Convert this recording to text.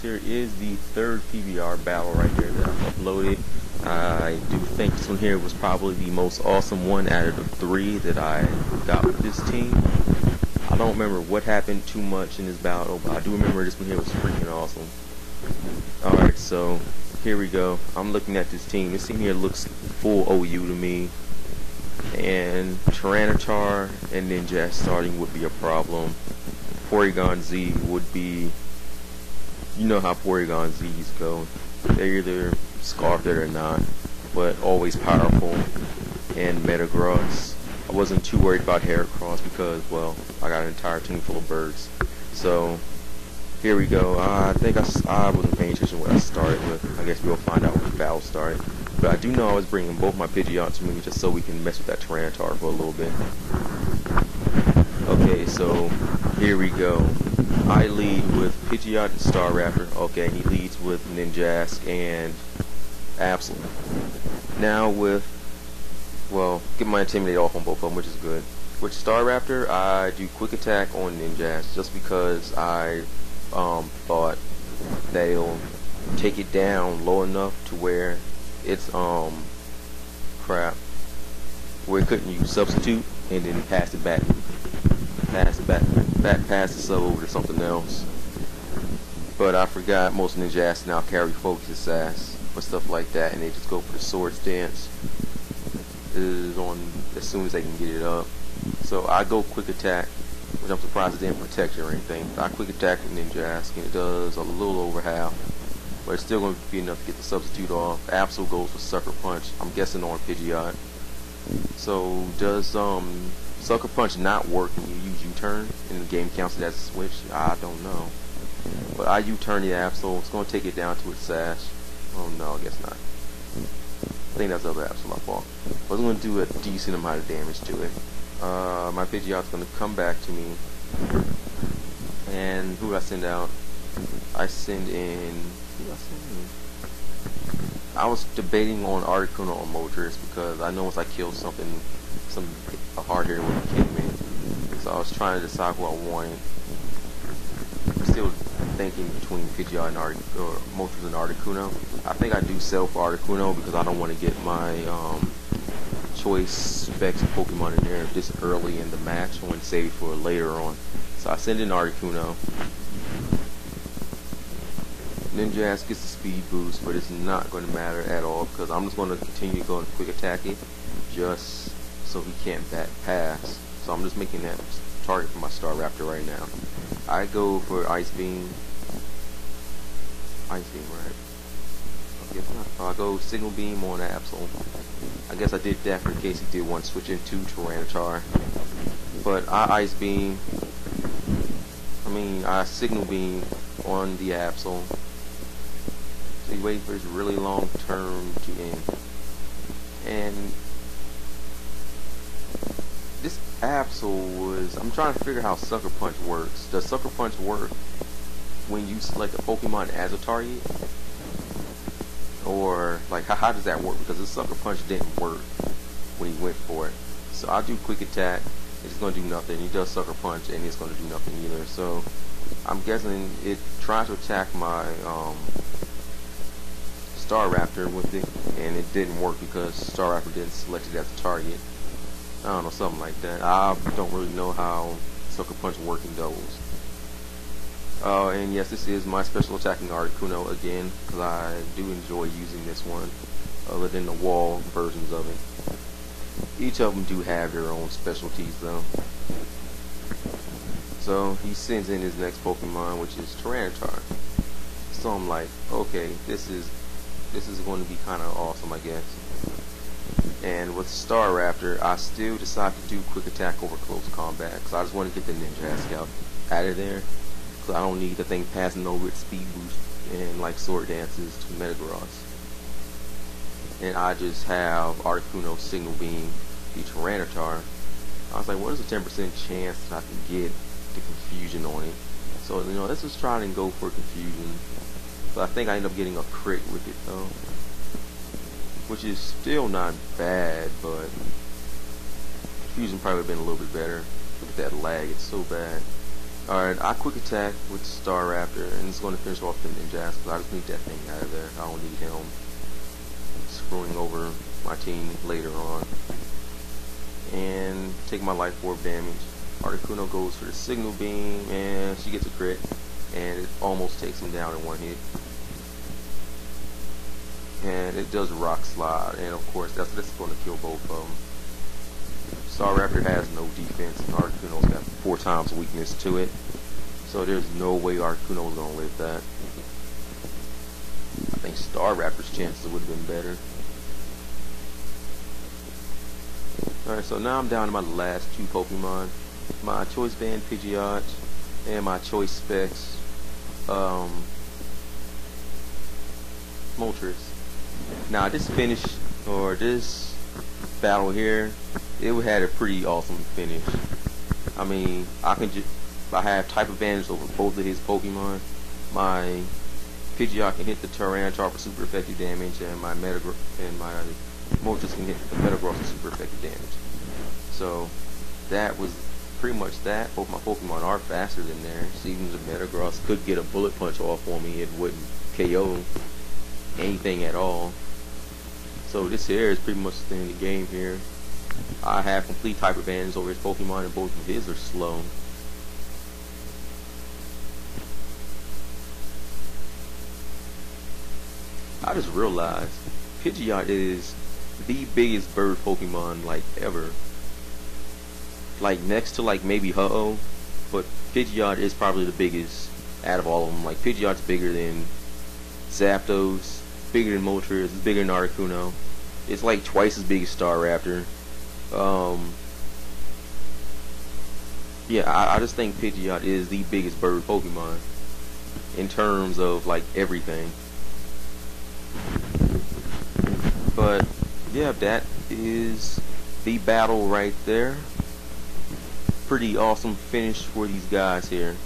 here is the third PBR battle right here that I've uploaded. I do think this one here was probably the most awesome one out of the three that I got with this team. I don't remember what happened too much in this battle, but I do remember this one here was freaking awesome. Alright, so here we go. I'm looking at this team. This team here looks full OU to me. And Tyranitar and Ninja starting would be a problem. Porygon Z would be, you know how Porygon Z's go. They're either scarfed it or not, but always powerful. And Metagross. I wasn't too worried about Heracross because, well, I got an entire team full of birds. So here we go. I think I wasn't paying attention to what I started with. I guess we'll find out when the battle started. But I do know I was bringing both my Pidgeots with me just so we can mess with that Tyranitar for a little bit. Okay, so here we go. I lead with Pidgeot and Staraptor. Okay, he leads with Ninjask and Absol. Now with, well, get my Intimidate off on both of them, which is good. With Staraptor, I do Quick Attack on Ninjask just because I thought they'll take it down low enough to where it's crap, where it couldn't use Substitute and then pass it back, pass the sub over to something else. But I forgot most Ninjas now carry Focus Sass or stuff like that, and they just go for the Swords Dance is on as soon as they can get it up. So I go Quick Attack, which I'm surprised it didn't protect you or anything. I Quick Attack with Ninjask and it does a little over half, but it's still going to be enough to get the Substitute off. Absol goes for Sucker Punch, I'm guessing on Pidgeot. So does Sucker Punch not work when you use U-turn and the game counts it as a switch? I don't know. But I U-turn the Absol. It's going to take it down to its Sash. Oh no, I guess not. I think that's the other Absol I fought. But it's going to do a decent amount of damage to it. My Pidgeot's going to come back to me. And who do I send out? I send in... I was debating on Articuno or Moltres because I know once I killed something, a hard hitter would have came in. So I was trying to decide who I wanted. I'm still thinking between Pidgeot and Moltres and Articuno. I think I do sell for Articuno because I don't want to get my choice specs of Pokemon in there this early in the match. I want to save it for later on. So I send in Articuno. Ninjask gets the speed boost, but it's not going to matter at all because I'm just going to continue going Quick Attack it just so he can't pass. So I'm just making that target for my Staraptor right now. I go for Ice Beam. Ice Beam, right? I guess not. I'll go Signal Beam on Absol. I guess I did that for in case he did want to switch into Tyranitar. But I Ice Beam. I Signal Beam on the Absol. So he's waiting for his really long term to end. And this Absol was... I'm trying to figure out how Sucker Punch works. Does Sucker Punch work when you select a Pokemon as a target? Or, like, how does that work? Because this Sucker Punch didn't work when he went for it. So I'll do Quick Attack. It's going to do nothing. He does Sucker Punch and it's going to do nothing either. So I'm guessing it tries to attack my Staraptor with it, and it didn't work because Staraptor didn't select it as a target. I don't know, something like that. I don't really know how Sucker Punch working goes. And yes, this is my special attacking Articuno again, because I do enjoy using this one, other than the wall versions of it. Each of them do have their own specialties though. So he sends in his next Pokemon, which is Tyranitar. So I'm like, okay, this is going to be kind of awesome, I guess. And with Staraptor, I still decide to do Quick Attack over Close Combat because I just want to get the Ninjask out of there. Because I don't need the thing passing over its speed boost and like Sword Dances to Metagross. And I just have Articuno Signal Beam the Tyranitar. I was like, what is the 10% chance that I can get the Confusion on it? So, you know, let's just try and go for Confusion. So I think I end up getting a crit with it though, which is still not bad, but Confusion probably would have been a little bit better. Look at that lag, it's so bad. Alright, I quick attack with Star Raptor, and it's going to finish off the Ninjas, because I just need that thing out of there. I don't need him screwing over my team later on. And take my life orb damage. Articuno goes for the signal beam, and she gets a crit, and it almost takes him down in one hit. And it does rock slide, and of course that's going to kill both of them. Star Raptor has no defense, and Articuno's got 4 times weakness to it, so there's no way Articuno is going to live that. I think Star Raptor's chances would have been better. Alright, so now I'm down to my last 2 Pokemon. My Choice Band Pidgeot and my Choice Specs Moltres. Now this finish, or this battle here, it had a pretty awesome finish. I mean, I have type advantage over both of his Pokemon. My Pidgeot can hit the Tyranitar for super effective damage, and my Moltres can hit the Metagross for super effective damage. So that was pretty much that. Both my Pokemon are faster than theirs. Even the Metagross could get a bullet punch off on me, it wouldn't KO anything at all. So this here is pretty much the end of the game here. I have complete type advantage over his Pokemon, and both of his are slow. I just realized Pidgeot is the biggest bird Pokemon like ever. Like next to like maybe Ho-Oh, but Pidgeot is probably the biggest out of all of them. Like Pidgeot's bigger than Zapdos, bigger than Moltres, bigger than Articuno. It's like twice as big as Star Raptor. Yeah, I just think Pidgeot is the biggest bird Pokemon in terms of like everything. But yeah, that is the battle right there. Pretty awesome finish for these guys here.